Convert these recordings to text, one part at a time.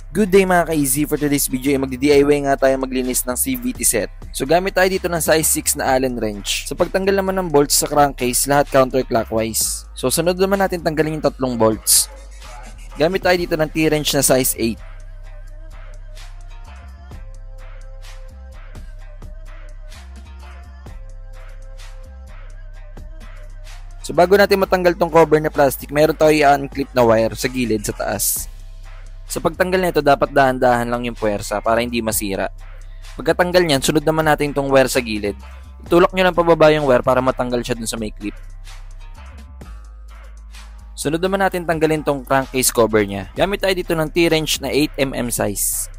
Good day mga ka-easy, for today's video ay magdi-DIY nga tayo maglinis ng CVT set. So gamit tayo dito ng size 6 na Allen wrench. Sa pagtanggal naman ng bolts sa crankcase, lahat counterclockwise. So sunod naman natin tanggalin yung tatlong bolts. Gamit tayo dito ng T-wrench na size 8. So bago natin matanggal tong cover na plastic, meron tayo i-unclip na wire sa gilid sa taas. Sa pagtanggal nito, dapat dahan-dahan lang yung puwersa para hindi masira. Pagkatanggal niyan, sunod naman natin itong wire sa gilid. Itulak nyo lang pababa yung wire para matanggal siya dun sa may clip. Sunod naman natin tanggalin tong crankcase cover niya. Gamit tayo dito ng T-wrench na 8mm size.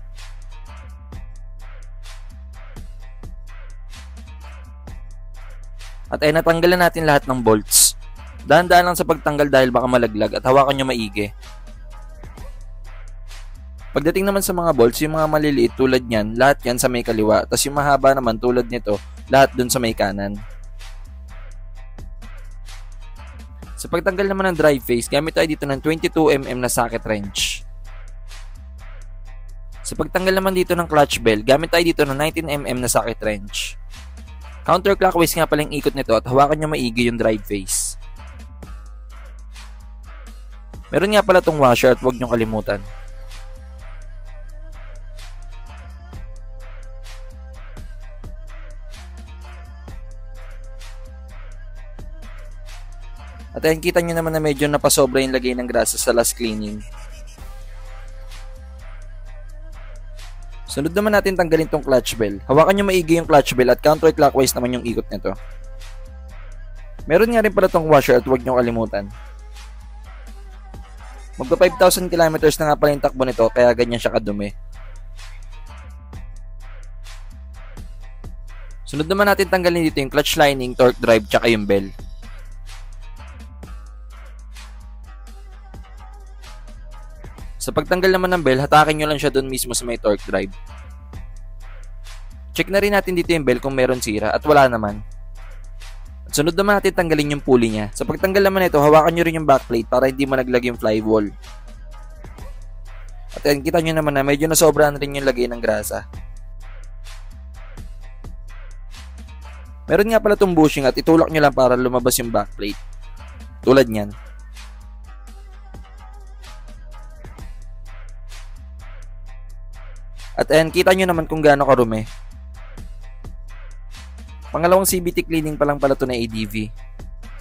At ay natanggalan natin lahat ng bolts. Dahan-dahan lang sa pagtanggal dahil baka malaglag at hawakan nyo maigi. Pagdating naman sa mga bolts, yung mga maliliit tulad niyan, lahat yan sa may kaliwa. Tapos yung mahaba naman tulad nito, lahat dun sa may kanan. Sa pagtanggal naman ng drive face, gamit tayo dito ng 22mm na socket wrench. Sa pagtanggal naman dito ng clutch bell, gamit tayo dito ng 19mm na socket wrench. Counterclockwise nga palang ikot nito at hawakan nyo maigi yung drive face. Meron nga pala tong washer at huwag nyo kalimutan. At ayan, kita nyo naman na medyo napasobra yung lagay ng grasa sa last cleaning. Sunod naman natin tanggalin tong clutch bell. Hawakan nyo maigi yung clutch bell at counterclockwise naman yung ikot nito. Meron nga rin pala tong washer at huwag nyo kalimutan. Magpa 5,000 kilometers na nga pala yung takbo nito kaya ganyan siya kadumi. Sunod naman natin tanggalin dito yung clutch lining, torque drive, tsaka yung bell. Sa pagtanggal naman ng bell, hatakin nyo lang siya doon mismo sa may torque drive. Check na rin natin dito yung bell kung meron sira at wala naman. At sunod naman natin tanggalin yung pulley niya. Sa pagtanggal naman ito, hawakan nyo rin yung backplate para hindi managlag yung flywall. At yan, kita nyo naman na medyo nasobrahan rin yung lagay ng grasa. Meron nga pala itong bushing at itulak nyo lang para lumabas yung backplate. Tulad nyan. At ayan, kita nyo naman kung gaano karumi. Pangalawang CVT cleaning pa lang pala ito na ADV.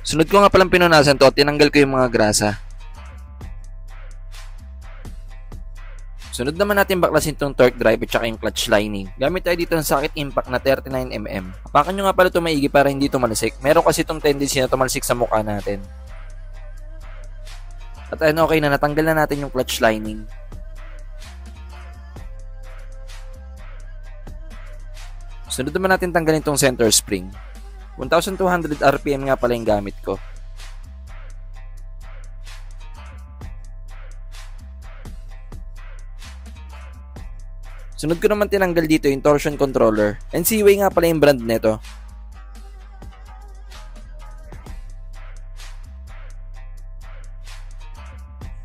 Sunod ko nga palang pinunasan to at tinanggal ko yung mga grasa. Sunod naman natin baklasin itong torque drive at saka yung clutch lining. Gamit tayo dito ng socket impact na 39mm. Hapakan nyo nga pala ito maigi para hindi tumalsik. Meron kasi itong tendency na tumalsik sa mukha natin. At ayan, okay na, natanggal na natin yung clutch lining. Sunod naman natin tanggalin itong center spring. 1,200 RPM nga pala yung gamit ko. Sunod ko naman tinanggal dito yung torsion controller. NCWay nga pala yung brand nito.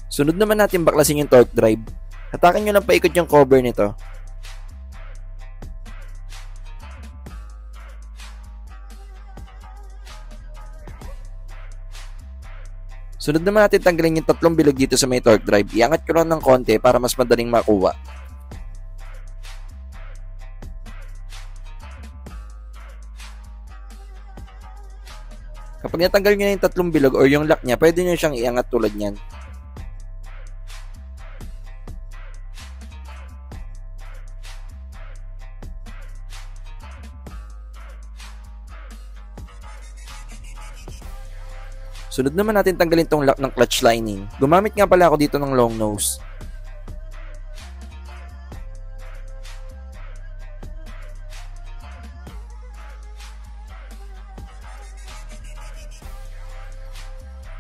Sunod naman natin baklasin yung torque drive. Hatakan nyo lang paikot yung cover nito. Sunod naman natin tanggalin yung tatlong bilog dito sa may torque drive. Iangat ko lang ng konti para mas madaling makuha. Kapag natanggal nyo na yung tatlong bilog or yung lock niya, pwede nyo siyang iangat tulad nyan. Sunod naman natin tanggalin tong lock ng clutch lining. Gumamit nga pala ako dito ng long nose.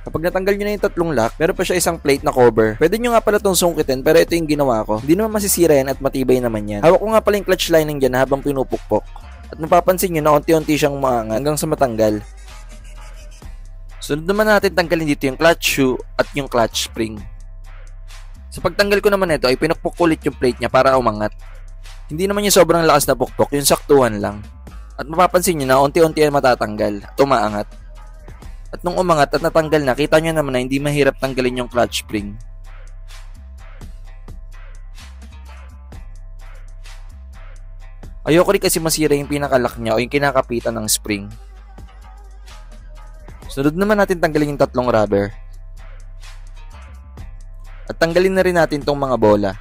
Kapag natanggal nyo na yung tatlong lock, meron pa siya isang plate na cover. Pwede nyo nga pala itong sungkitin, pero ito yung ginawa ko. Hindi naman masisira yan at matibay naman yan. Hawak ko nga pala yung clutch lining dyan habang pinupukpok. At mapapansin nyo na unti-unti siyang umaangat hanggang sa matanggal. Sunod naman natin tanggalin dito yung clutch shoe at yung clutch spring. Sa pagtanggal ko naman ito ay pinukpok ulit yung plate niya para umangat. Hindi naman yung sobrang lakas na pukpok, yung saktuhan lang. At mapapansin nyo na unti-unti yan matatanggal at umaangat. At nung umangat at natanggal na, kita nyo naman na hindi mahirap tanggalin yung clutch spring. Ayoko rin kasi masira yung pinakalock niya o yung kinakapitan ng spring. Sunod naman natin tanggalin yung tatlong rubber. At tanggalin na rin natin tong mga bola.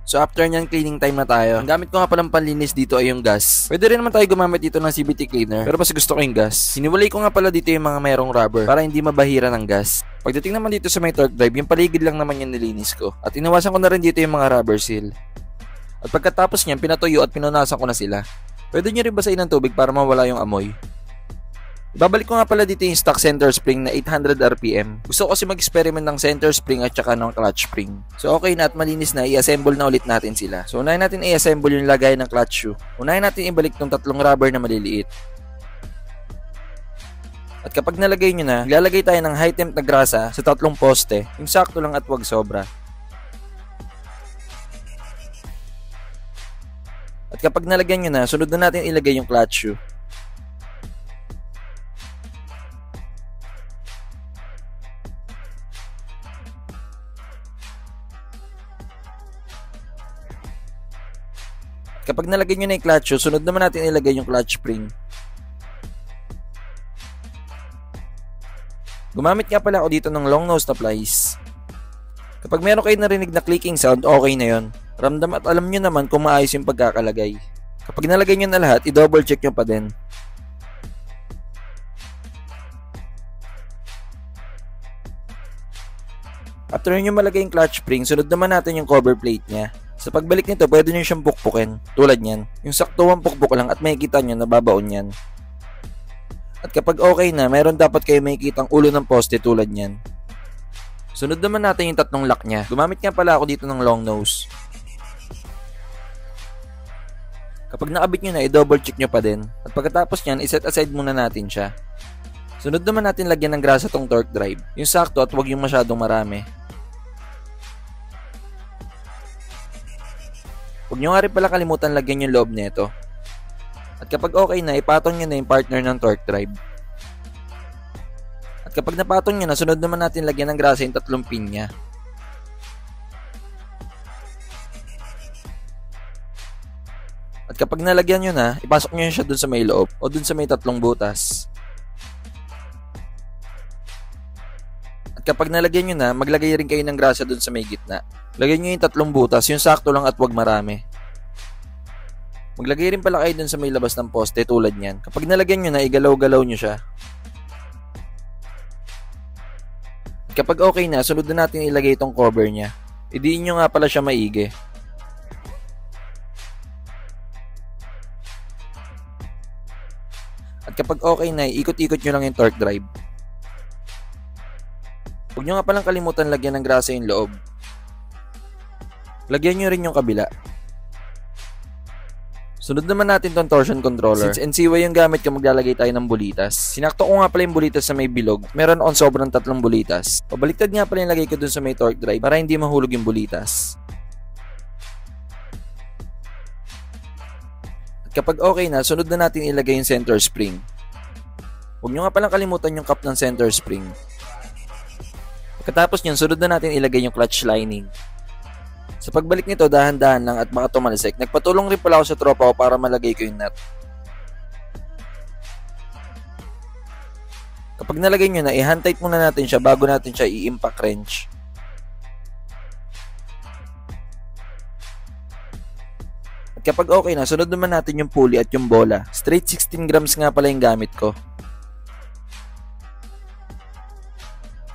So after nyan, cleaning time na tayo. Ang gamit ko nga palang panlinis dito ay yung gas. Pwede rin naman tayo gumamit dito ng CVT cleaner, pero mas gusto ko yung gas. Hiniwalay ko nga pala dito yung mga merong rubber para hindi mabahira ng gas. Pagdating naman dito sa may torque drive, yung paligid lang naman yung nilinis ko. At inawasan ko na rin dito yung mga rubber seal. At pagkatapos nyan, pinatuyo at pinunasan ko na sila. Pwede nyo rin basahin ng tubig para mawala yung amoy. Ibabalik ko nga pala dito yung stock center spring na 800 RPM. Gusto ko kasi mag-experiment ng center spring at saka ng clutch spring. So okay na at malinis na, i-assemble na ulit natin sila. So unahin natin i-assemble yung lagay ng clutch shoe. Unahin natin ibalik tong tatlong rubber na maliliit. At kapag nalagay nyo na, ilalagay tayo ng high temp na grasa sa tatlong poste. Yung sakto lang at wag sobra. At kapag nalagyan nyo na, sunod na natin ilagay yung clutch shoe. Kapag nalagay nyo na yung clutch shoe, sunod naman natin ilagay yung clutch spring. Gumamit nga pala ako dito ng long nose na plies. Kapag meron kayo narinig na clicking sound, okay na yon. Ramdam at alam nyo naman kung maayos yung pagkakalagay. Kapag nalagay nyo na lahat, i-double check nyo pa din. After nyo malagay yung clutch spring, sunod naman natin yung cover plate nya. Sa pagbalik nito, pwede nyo siyang pukpukin, tulad nyan. Yung saktuang pukpuk lang at makikita nyo na babaon yan. At kapag okay na, meron dapat kayo makikita ang ulo ng poste tulad nyan. Sunod naman natin yung tatlong lock nya. Gumamit nga pala ako dito ng long nose. Kapag nakabit nyo na, i-double check nyo pa din. At pagkatapos nyan, i-set aside muna natin siya. Sunod naman natin lagyan ng grasa tong torque drive. Yung sakto at huwag yung masyadong marami. Huwag nyo nga rin pala kalimutan lagyan yung loob nito. At kapag okay na, ipatong nyo na yung partner ng torque drive. At kapag napatong nyo na, sunod naman natin lagyan ng grasa yung tatlong pin nya. At kapag nalagyan nyo na, ipasok nyo siya dun sa may loob o dun sa may tatlong butas. At kapag nalagyan nyo na, maglagay rin kayo ng grasa dun sa may gitna. Lagyan nyo yung tatlong butas, yung sakto lang at wag marami. Maglagay rin pala kayo dun sa may labas ng poste tulad nyan. Kapag nalagyan nyo na, igalaw-galaw nyo siya. At kapag okay na, sunod na natin ilagay itong cover nya. Idiin nyo nga pala siya maigi. At kapag okay na, ikot-ikot nyo lang yung torque drive. Huwag nyo nga palang kalimutan lagyan ng grasa yung loob. Lagyan nyo rin yung kabila. Sunod naman natin tong torsion controller. Since NCY yung gamit ko, maglalagay tayo ng bulitas. Sinakto ko nga pala yung bulitas sa may bilog. Meron on sobrang 3 bulitas. Pabaliktad nga pala yung lagay ko dun sa may torque drive para hindi mahulog yung bulitas. At kapag okay na, sunod na natin ilagay yung center spring. Huwag nyo nga palang kalimutan yung cup ng center spring. Pagkatapos nyan, sunod na natin ilagay yung clutch lining. Sa pagbalik nito, dahan-dahan lang at baka tumalsik. Nagpatulong rin pala ako sa tropa ko para malagay ko yung nut. Kapag nalagay nyo na, i-hand tight muna natin siya bago natin siya i-impact wrench. At kapag okay na, sunod naman natin yung pulley at yung bola. Straight 16 grams nga pala yung gamit ko.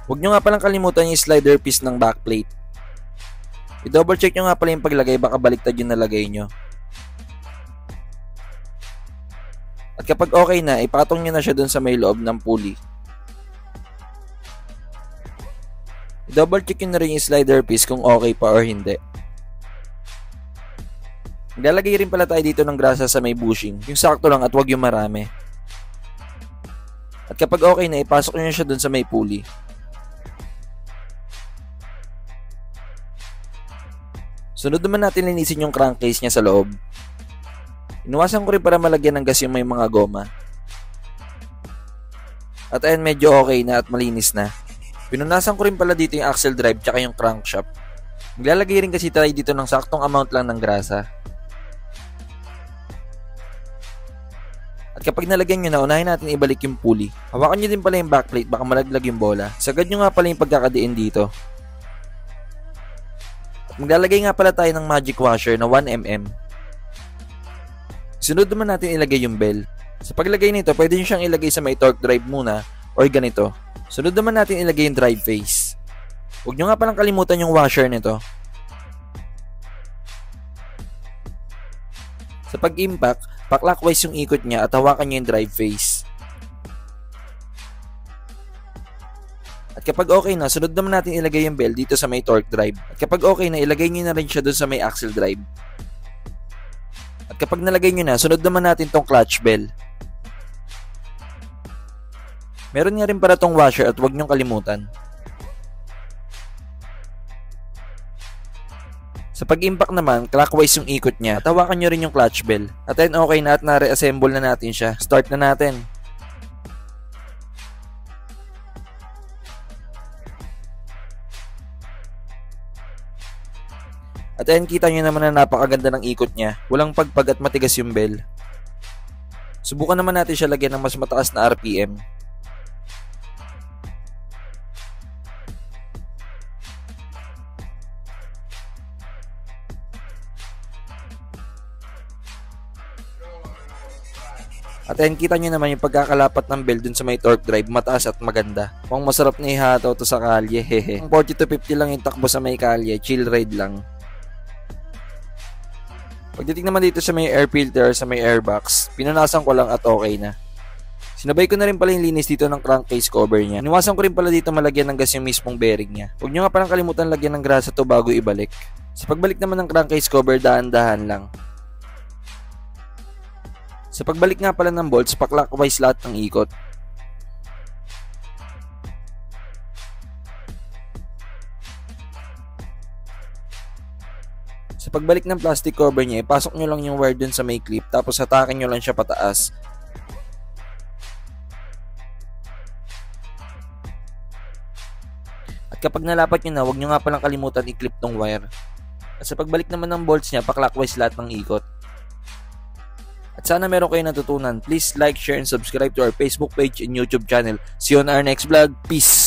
Huwag nyo nga palang kalimutan yung slider piece ng backplate. I-double check nyo nga pala yung paglagay, baka baliktad yung nalagay nyo. At kapag okay na, ipatong nyo na siya dun sa may loob ng pulley. I-double check nyo na rin yung slider piece kung okay pa or hindi. Maglalagay rin pala tayo dito ng grasa sa may bushing, yung sakto lang at wag yung marami. At kapag okay na, ipasok nyo siya dun sa may pulley. Sunod naman natin linisin yung crankcase niya sa loob. Inuwasan ko rin para malagyan ng gas yung may mga goma. At ayan, medyo okay na at malinis na. Pinunasan ko rin pala dito yung axle drive tsaka yung crankshaft. Maglalagay rin kasi tayo dito ng saktong amount lang ng grasa. At kapag nalagyan nyo na, unahin natin ibalik yung pulley. Hawakan nyo din pala yung backplate, baka malaglag yung bola. Sagad nyo nga pala yung pagkakadiin dito. At maglalagay nga pala tayo ng magic washer na 1mm. Sunod naman natin ilagay yung bell. Sa paglagay nito, pwede nyo siyang ilagay sa may torque drive muna or ganito. Sunod naman natin ilagay yung drive face. Huwag nyo nga palang kalimutan yung washer nito. Sa pag-impact, pa-clockwise yung ikot niya at hawakan nyo yung drive face. At kapag okay na, sunod naman natin ilagay yung bell dito sa may torque drive. At kapag okay na, ilagay nyo na rin siya doon sa may axle drive. At kapag nalagay nyo na, sunod naman natin tong clutch bell. Meron nga rin para tong washer at huwag nyong kalimutan. Sa pag-impact naman, clockwise yung ikot niya at hawakan nyo rin yung clutch bell. At then okay na at na-reassemble na natin siya. Start na natin. At then kita nyo naman na napakaganda ng ikot niya. Walang pagpag at matigas yung bell. Subukan naman natin siya lagyan ng mas mataas na RPM. At ayan, kita nyo naman yung pagkakalapat ng bell dun sa may torque drive, mataas at maganda. Mukhang masarap na ihataw to sa kalye, hehe. 40 to 50 lang yung takbo sa may kalye, chill ride lang. Pagdating naman dito sa may air filter, sa may airbox, pinunasan ko lang at okay na. Sinabay ko na rin pala yung linis dito ng crankcase cover niya. Iniwasan ko rin pala dito malagyan ng gas yung mismong bearing niya. Huwag nyo nga palang kalimutan lagyan ng grasa to bago ibalik. Sa pagbalik naman ng crankcase cover, dahan-dahan lang. Sa pagbalik nga pala ng bolts, pa-clockwise lahat ng ikot. Sa pagbalik ng plastic cover niya, ipasok nyo lang yung wire dun sa may clip, tapos hatakin nyo lang siya pataas. At kapag nalapat nyo na, huwag nyo nga palang kalimutan i-clip tong wire. At sa pagbalik naman ng bolts niya, pa-clockwise lahat ng ikot. At sana meron kayo natutunan. Please like, share, and subscribe to our Facebook page and YouTube channel. See you on our next vlog. Peace!